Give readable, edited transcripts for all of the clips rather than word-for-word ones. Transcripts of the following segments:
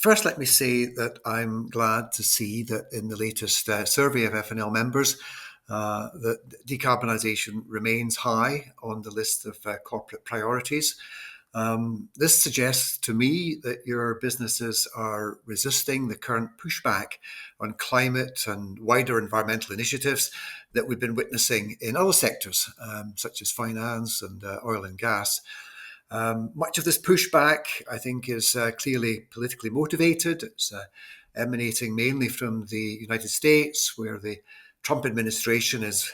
First, let me say that I'm glad to see that in the latest survey of FNL members, that decarbonisation remains high on the list of corporate priorities. This suggests to me that your businesses are resisting the current pushback on climate and wider environmental initiatives that we've been witnessing in other sectors, such as finance and oil and gas. Much of this pushback, I think, is clearly politically motivated. It's emanating mainly from the United States, where the Trump administration is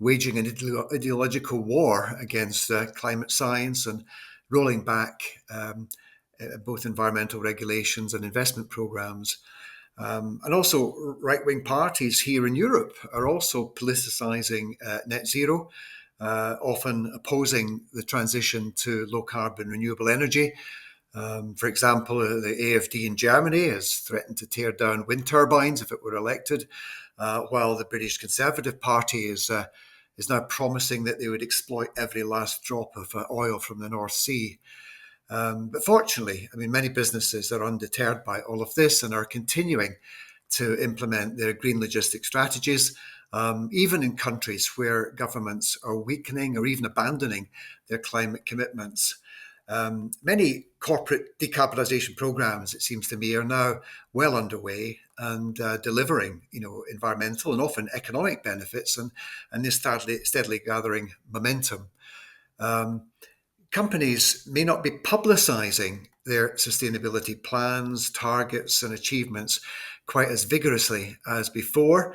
waging an ideological war against climate science and rolling back both environmental regulations and investment programs. And also, right-wing parties here in Europe are also politicizing net zero, often opposing the transition to low-carbon renewable energy. For example, the AfD in Germany has threatened to tear down wind turbines if it were elected, while the British Conservative Party is now promising that they would exploit every last drop of oil from the North Sea. But fortunately, many businesses are undeterred by all of this and are continuing to implement their green logistics strategies, even in countries where governments are weakening or even abandoning their climate commitments. Many corporate decarbonisation programs, it seems to me, are now well underway and delivering, environmental and often economic benefits, and they're steadily gathering momentum. Companies may not be publicising their sustainability plans, targets, and achievements quite as vigorously as before,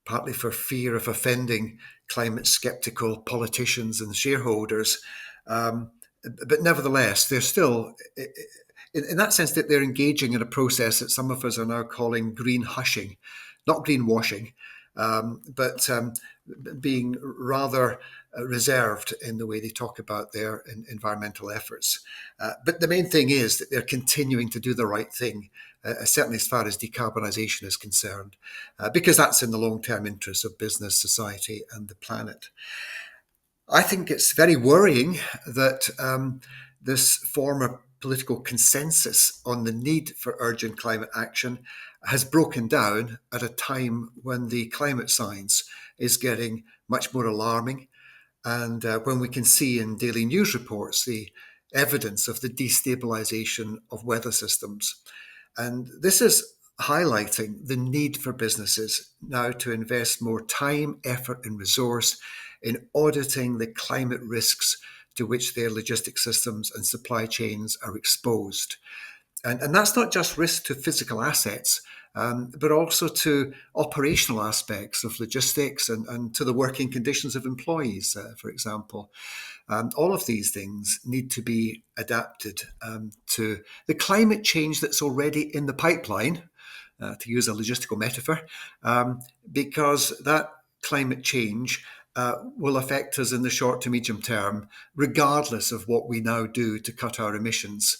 partly for fear of offending climate sceptical politicians and shareholders. But nevertheless, they're still, in that sense, that they're engaging in a process that some of us are now calling green hushing, not greenwashing, but being rather reserved in the way they talk about their environmental efforts. But the main thing is that they're continuing to do the right thing, certainly as far as decarbonisation is concerned, because that's in the long-term interests of business, society, and the planet. I think it's very worrying that this former political consensus on the need for urgent climate action has broken down at a time when the climate science is getting much more alarming, and when we can see in daily news reports the evidence of the destabilisation of weather systems. And this is highlighting the need for businesses now to invest more time, effort, and resource in auditing the climate risks to which their logistics systems and supply chains are exposed. And that's not just risk to physical assets, but also to operational aspects of logistics and to the working conditions of employees, for example. All of these things need to be adapted to the climate change that's already in the pipeline, to use a logistical metaphor, because that climate change will affect us in the short to medium term, regardless of what we now do to cut our emissions.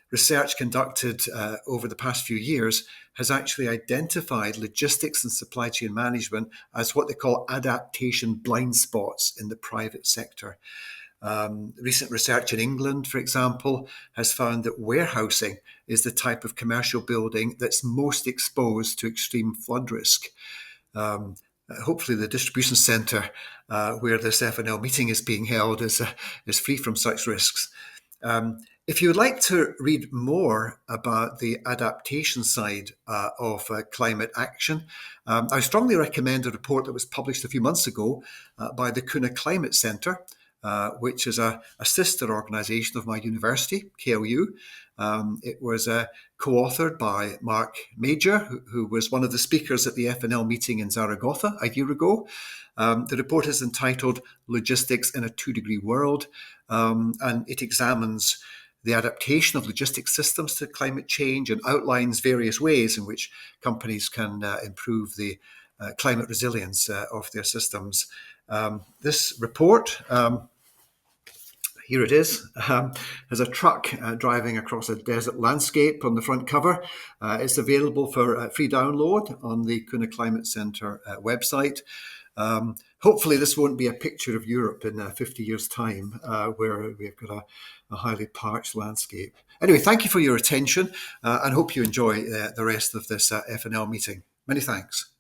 Research conducted over the past few years has actually identified logistics and supply chain management as what they call adaptation blind spots in the private sector. Recent research in England, for example, has found that warehousing is the type of commercial building that's most exposed to extreme flood risk. Hopefully the distribution centre where this FNL meeting is being held is free from such risks. If you would like to read more about the adaptation side of climate action, I strongly recommend a report that was published a few months ago by the Kuna Climate Centre, which is a sister organisation of my university, KLU. It was co-authored by Mark Major, who was one of the speakers at the FNL meeting in Zaragoza a year ago. The report is entitled Logistics in a 2-Degree World, and it examines the adaptation of logistics systems to climate change and outlines various ways in which companies can improve the climate resilience of their systems. This report, here it is, has a truck driving across a desert landscape on the front cover. It's available for free download on the Kuna Climate Centre website. hopefully this won't be a picture of Europe in 50 years' time, where we've got a highly parched landscape. Anyway, thank you for your attention, and hope you enjoy the rest of this FNL meeting. Many thanks.